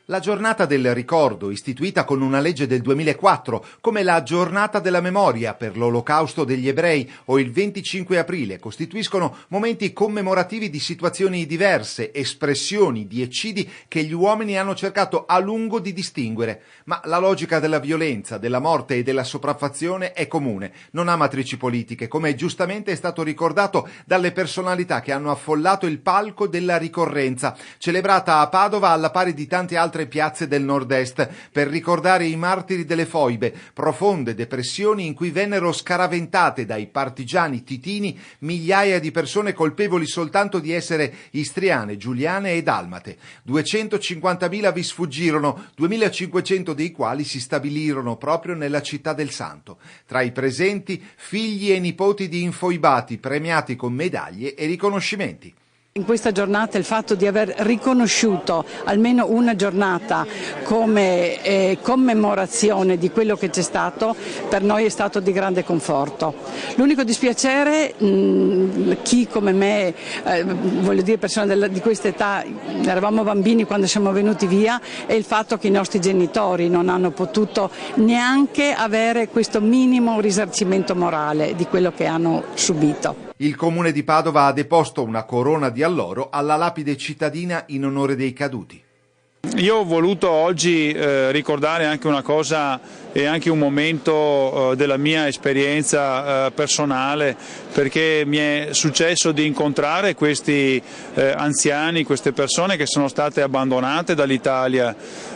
La giornata del ricordo, istituita con una legge del 2004, come la giornata della memoria per l'Olocausto degli ebrei o il 25 aprile, costituiscono momenti commemorativi di situazioni diverse, espressioni di eccidi che gli uomini hanno cercato a lungo di distinguere. Ma la logica della violenza, della morte e della sopraffazione è comune, non ha matrici politiche, come giustamente è stato ricordato dalle personalità che hanno affollato il palco della ricorrenza, celebrata a Padova alla pari di tante altre piazze del nord-est, per ricordare i martiri delle foibe, profonde depressioni in cui vennero scaraventate dai partigiani titini migliaia di persone colpevoli soltanto di essere istriane, giuliane e dalmate. 250.000 vi sfuggirono, 2.500 dei quali si stabilirono proprio nella città del Santo. Tra i presenti, figli e nipoti di infoibati, premiati con medaglie e riconoscimenti. In questa giornata il fatto di aver riconosciuto almeno una giornata come commemorazione di quello che c'è stato, per noi è stato di grande conforto. L'unico dispiacere, chi come me, voglio dire persone di questa età, eravamo bambini quando siamo venuti via, è il fatto che i nostri genitori non hanno potuto neanche avere questo minimo risarcimento morale di quello che hanno subito. Il comune di Padova ha deposto una corona di alloro alla lapide cittadina in onore dei caduti. Io ho voluto oggi ricordare anche una cosa e anche un momento della mia esperienza personale, perché mi è successo di incontrare questi anziani, queste persone che sono state abbandonate dall'Italia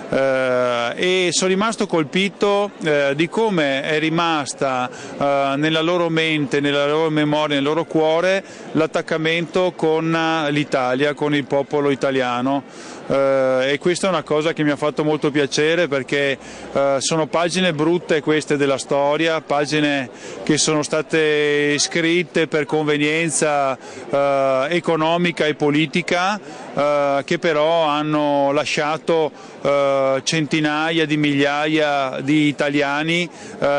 e sono rimasto colpito di come è rimasta nella loro mente, nella loro memoria, nel loro cuore l'attaccamento con l'Italia, con il popolo italiano. E questa è una cosa che mi ha fatto molto piacere, perché sono pagine brutte queste della storia, pagine che sono state scritte per convenienza economica e politica, che però hanno lasciato centinaia di migliaia di italiani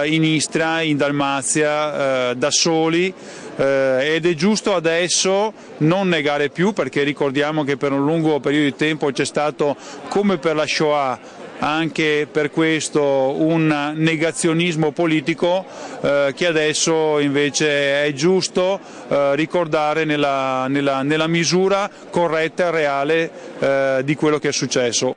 in Istria, in Dalmazia, da soli. Ed è giusto adesso non negare più, perché ricordiamo che per un lungo periodo di tempo c'è stato, come per la Shoah, anche per questo un negazionismo politico che adesso invece è giusto ricordare nella misura corretta e reale di quello che è successo.